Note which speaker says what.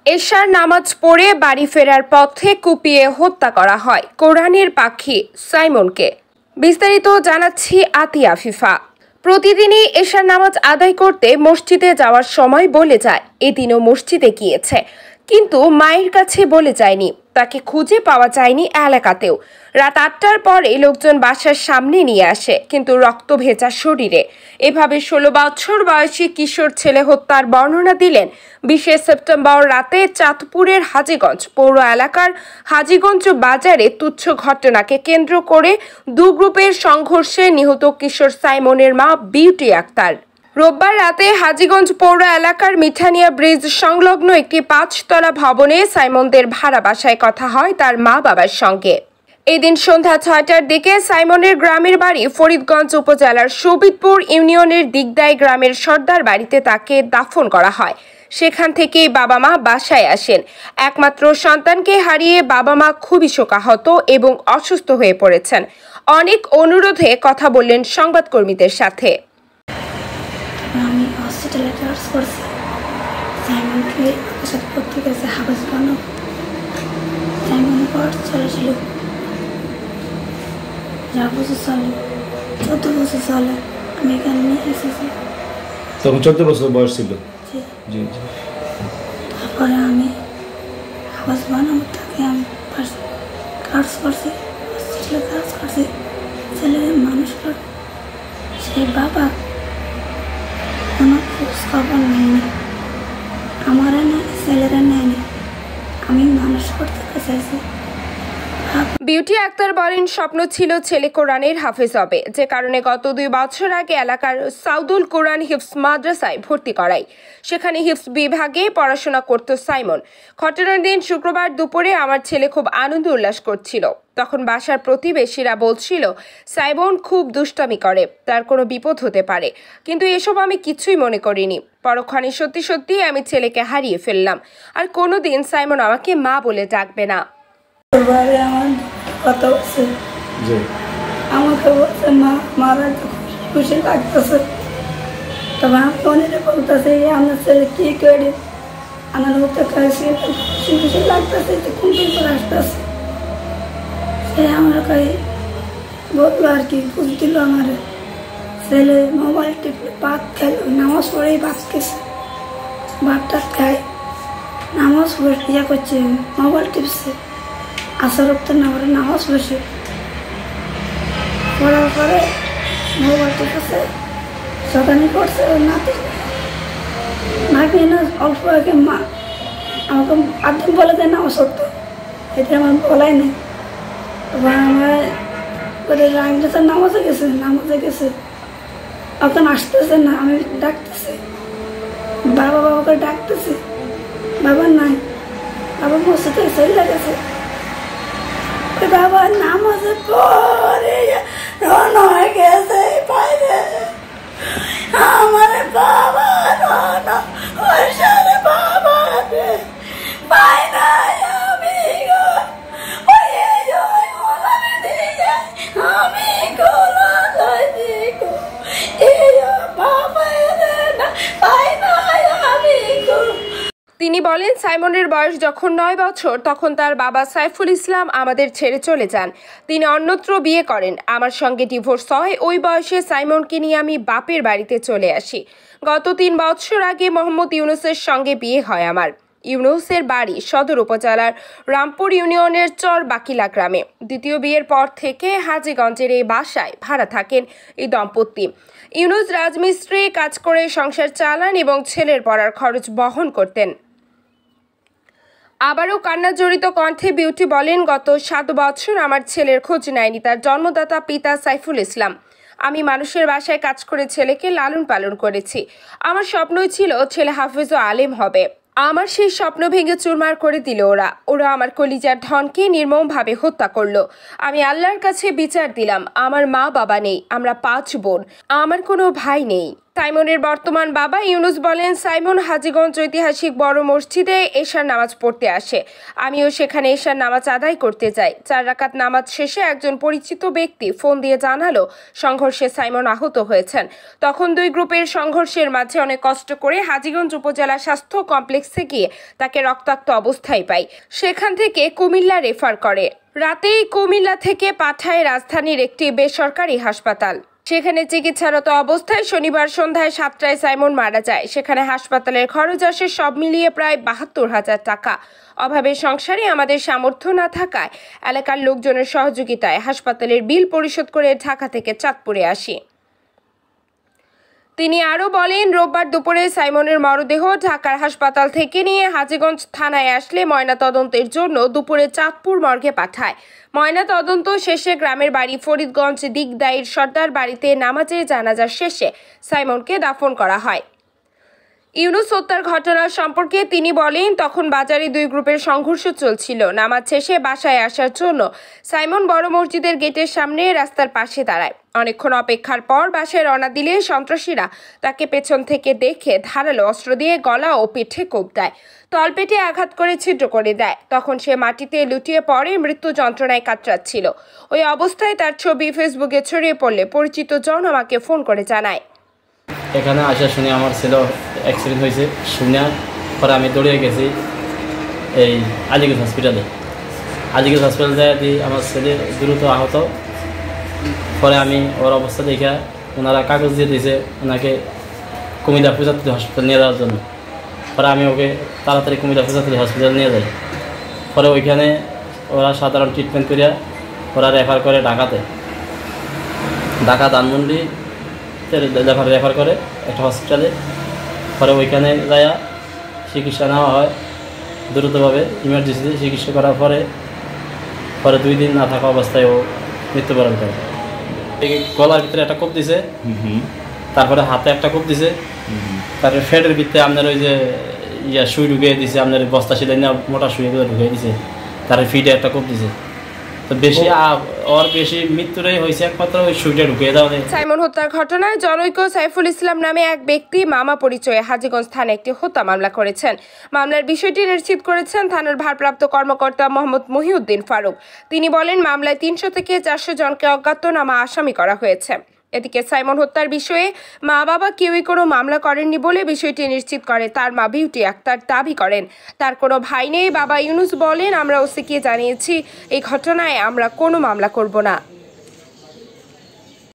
Speaker 1: এশার নামাজ পড়ে বাড়ি ফেরার পথে কুপিয়ে হত্যা করা হয় কোরআনের পাখি সাইমনকে। বিস্তারিত জানাচ্ছি আতিয়া ফিফা। প্রতিদিনই এশার নামাজ আদায় করতে মসজিদে যাওয়ার সময় বলে যায় এদিনও মসজিদে গিয়েছে, কিন্তু মায়ের কাছে বলে যায়নি। তাকে খুঁজে পাওয়া যায়নি এলাকাতেও। রাত ৮টার পরে লোকজন বাসার সামনে নিয়ে আসে, কিন্তু রক্ত ভেজা শরীরে। এভাবে ১৬ বছর বয়সী কিশোর ছেলে হত্যার বর্ণনা দিলেন ২০ সেপ্টেম্বর রাতে চাঁদপুরের হাজীগঞ্জ পৌর এলাকার হাজীগঞ্জ বাজারে তুচ্ছ ঘটনাকে কেন্দ্র করে দু গ্রুপের সংঘর্ষে নিহত কিশোর সাইমনের মা বিউটি আক্তার। রোববার রাতে হাজীগঞ্জ পৌর এলাকার মিঠানিয়া ব্রিজ সংলগ্ন একটি ৫তলা ভবনে সাইমনদের ভাড়া বাসায় কথা হয় তার মা বাবার সঙ্গে। এদিন সন্ধ্যা ৬টার দিকে সাইমনের গ্রামের বাড়ি ফরিদগঞ্জ উপজেলার সবিতপুর ইউনিয়নের দিগদাই গ্রামের সর্দার বাড়িতে তাকে দাফন করা হয়। সেখান থেকেই বাবা মা বাসায় আসেন। একমাত্র সন্তানকে হারিয়ে বাবা মা খুবই শোকাহত এবং অসুস্থ হয়ে পড়েছেন। অনেক অনুরোধে কথা বললেন সংবাদকর্মীদের সাথে।
Speaker 2: আমি হসপিটালে ট্রান্সফার করছি। সাইমনকে সাথে ভর্তি করেছে হাফেজ বানো। সাইমন পর চলেছিল, যা বছর চলে 14 বছর চলে আমি এখানে নিয়ে এসেছি।
Speaker 3: তখন 14 বছর বয়স ছিল। জি জি।
Speaker 2: তারপরে আমি হাফেজ বানো তাকে আমি কাজ করছি, হসপিটালে কাজ করছি। ছেলে মানুষ কর, সেই বাবা কোনো খোঁজ খবর নেয়নি, আমারও নেয়নি, ছেলেরা নেয়নি। আমি মানুষ করতে চাইছি।
Speaker 1: বিউটি আক্তার বলেন, স্বপ্ন ছিল ছেলে কোরআনের হাফেজ হবে, যে কারণে গত 2 বছর আগে এলাকার সাউদুল কোরআন হিফজ মাদ্রাসায় ভর্তি করাই। সেখানে হিফজ বিভাগে পড়াশোনা করত সাইমন। ঘটনার দিন শুক্রবার দুপুরে আমার ছেলে খুব আনন্দ উল্লাস করছিল। তখন বাসার প্রতিবেশীরা বলছিল সাইমন খুব দুষ্টামি করে, তার কোনো বিপদ হতে পারে, কিন্তু এসব আমি কিছুই মনে করিনি। পরক্ষণে সত্যি সত্যি আমি ছেলেকে হারিয়ে ফেললাম। আর কোনোদিন সাইমন আমাকে মা বলে ডাকবে না।
Speaker 2: আমার কথা হচ্ছে, আমাকে বলছে মা, মারা খুশি লাগতেছে। তবে আমি অনেক বলতেছে আমার ছেলে কি করে আমার হতে খুশি খুশি লাগতেছে, কুমপির করে আসতেছে। সে আমার কাছে বললো আর কি, বুঝ দিল আমার ছেলে মোবাইল টিপে ভাত খেলো, নামাজ পড়েই ভাত খেয়েছে। ভাতটা খায়, নামাজ পড়ে ইয়া করছে, মোবাইল টিপছে। আসর তো না করে নামাজ পড়ছে, পড়ার পরে মোবাইল টিপছে, সকানি করছে। ওর নাকি না অল্প আগে মা আমাকে আধুন বলে দেয় নামাজ পড়তো, এটা আমার বলাই নেই। আমার রাঙটা নামাজে গেছে, এখন আসতেছে না। আমি ডাকতেছি বাবা, বাবাকে ডাকতেছি, বাবা নাই, বাবা মসজিদে চলে গেছে। বাবা নামাজে পড়ে রওনা হয়ে গেছে বাইরে, আমার বাবা রওনা হয়েছে, বাবা পাই নাই আমি গো, আমি
Speaker 1: তিনি বলেন, সাইমনের বয়স যখন 9 বছর তখন তার বাবা সাইফুল ইসলাম আমাদের ছেড়ে চলে যান। তিনি অন্যত্র বিয়ে করেন, আমার সঙ্গে ডিভোর্স হয়। ওই বয়সে সাইমনকে নিয়ে আমি বাপের বাড়িতে চলে আসি। গত 3 বছর আগে মোহাম্মদ ইউনুসের সঙ্গে বিয়ে হয় আমার। ইউনুসের বাড়ি সদর উপজেলার রামপুর ইউনিয়নের চর বাকিলা গ্রামে। দ্বিতীয় বিয়ের পর থেকে হাজীগঞ্জের এই বাসায় ভাড়া থাকেন এই দম্পতি। ইউনুস রাজমিস্ত্রি কাজ করে সংসার চালান এবং ছেলের পড়ার খরচ বহন করতেন। আবারও কান্না জড়িত কণ্ঠে বিউটি বলেন, গত 7 বছর আমার ছেলের খোঁজ নেয়নি তার জন্মদাতা পিতা সাইফুল ইসলাম। আমি মানুষের বাসায় কাজ করে ছেলেকে লালন পালন করেছি। আমার স্বপ্নই ছিল ছেলে হাফেজ ও আলেম হবে। আমার সেই স্বপ্ন ভেঙে চুরমার করে দিল ওরা আমার কলিজার ধনকে নির্মমভাবে হত্যা করলো। আমি আল্লাহর কাছে বিচার দিলাম, আমার মা বাবা নেই, আমরা 5 বোন, আমার কোনো ভাই নেই। সাইমনের বর্তমান বাবা ইউনুস বলেন, সাইমন হাজীগঞ্জ ঐতিহাসিক বড় মসজিদে এশার নামাজ পড়তে আসে। আমিও সেখানে এশার নামাজ আদায় করতে যাই। 4 রাকাত নামাজ শেষে একজন পরিচিত ব্যক্তি ফোন দিয়ে জানালো সংঘর্ষে সাইমন আহত হয়েছেন। তখন 2 গ্রুপের সংঘর্ষের মাঝে অনেক কষ্ট করে হাজীগঞ্জ উপজেলা স্বাস্থ্য কমপ্লেক্সে গিয়ে তাকে রক্তাক্ত অবস্থায় পাই। সেখান থেকে কুমিল্লা রেফার করে। রাতেই কুমিল্লা থেকে পাঠায় রাজধানীর একটি বেসরকারি হাসপাতাল। সেখানে চিকিৎসারত অবস্থায় শনিবার সন্ধ্যায় 7টায় সাইমন মারা যায়। সেখানে হাসপাতালের খরচ আসে সব মিলিয়ে প্রায় 72,000 টাকা। অভাবে সংসারে আমাদের সামর্থ্য না থাকায় এলাকার লোকজনের সহযোগিতায় হাসপাতালের বিল পরিশোধ করে ঢাকা থেকে চাঁদপুরে আসি। তিনি আরও বলেন, রোববার দুপুরে সাইমনের মরদেহ ঢাকার হাসপাতাল থেকে নিয়ে হাজীগঞ্জ থানায় আসলে ময়নাতদন্তের জন্য দুপুরে চাঁদপুর মর্গে পাঠায়। ময়নাতদন্ত শেষে গ্রামের বাড়ি ফরিদগঞ্জ দিগদাইর সর্দার বাড়িতে নামাজে জানাজা শেষে সাইমনকে দাফন করা হয়। ইউনুস হত্যার ঘটনা সম্পর্কে তিনি বলেন, তখন বাজারে 2 গ্রুপের সংঘর্ষ চলছিল। নামাজ শেষে বাসায় আসার জন্য সাইমন বড় মসজিদের গেটের সামনে রাস্তার পাশে দাঁড়ায়। অনেকক্ষণ অপেক্ষার পর বাসায় রওনা দিলে সন্ত্রাসীরা তাকে পেছন থেকে দেখে ধারালো অস্ত্র দিয়ে গলা ও পিঠে কোপ দেয়, তলপেটে আঘাত করে ছিদ্র করে দেয়। তখন সে মাটিতে লুটিয়ে পড়ে মৃত্যু যন্ত্রণায় কাতরাচ্ছিল। ওই অবস্থায় তার ছবি ফেসবুকে ছড়িয়ে পড়লে পরিচিত জন আমাকে ফোন করে জানায়।
Speaker 4: এখানে আসা শুনে আমার ছেলে অ্যাক্সিডেন্ট হয়েছে শুনে পরে আমি দৌড়িয়ে গেছি এই আলিগঞ্জ হসপিটালে। আলিগঞ্জ হসপিটালে যাই দিই আমার ছেলে দ্রুত আহত। পরে আমি ওর অবস্থা দেখে ওনারা কাগজ দিয়ে দিয়েছে ওনাকে কুমিল্লা পূজাতুলি হসপিটাল নিয়ে যাওয়ার জন্য। পরে আমি ওকে তাড়াতাড়ি কুমিল্লা পূজাতুলি হসপিটাল নিয়ে যাই। পরে ওইখানে ওরা সাধারণ ট্রিটমেন্ট করিয়া ওরা রেফার করে ঢাকাতে, ঢাকা ধানমন্ডি রেফার করে একটা হসপিটালে। পরে ওইখানে যাইয়া চিকিৎসা নেওয়া হয় দ্রুতভাবে, ইমার্জেন্সিতে চিকিৎসা করার পরে 2 দিন না থাকা অবস্থায় ও মৃত্যুবরণ করে। গলার ভিতরে একটা কোপ দিছে, তারপরে হাতে একটা কোপ দিছে, তারপরে ফেটের ভিতরে আপনার ওই যে সুই ঢুকিয়ে দিছে, আপনার বস্তা সিলাই না মোটা সুইগুলো ঢুকিয়ে দিছে, তারপরে ফিটে একটা কোপ দিছে। তো বেশি মৃত্যুটাই হয়েছে একমাত্র ওই সুইটা ঢুকিয়ে দেওয়া।
Speaker 1: সাইমন হত্যার ঘটনায় জনৈক সাইফুল ইসলাম নামে এক ব্যক্তি মামা পরিচয়ে হাজীগঞ্জ থানায় একটি হত্যা মামলা করেছেন। মামলার বিষয়টি নিশ্চিত করেছেন থানার ভারপ্রাপ্ত কর্মকর্তা মোহাম্মদ মহিউদ্দিন ফারুক। তিনি বলেন, মামলায় 300 থেকে 400 জনকে অজ্ঞাতনামা আসামি করা হয়েছে। এদিকে সাইমন হত্যার বিষয়ে মা বাবা কেউই কোনো মামলা করেননি বলে বিষয়টি নিশ্চিত করে তার মা বিউটি আক্তার দাবি করেন। তার কোনো ভাই নেই। বাবা ইউনুস বলেন, আমরা ওসিকে জানিয়েছি এই ঘটনায় আমরা কোনো মামলা করব না।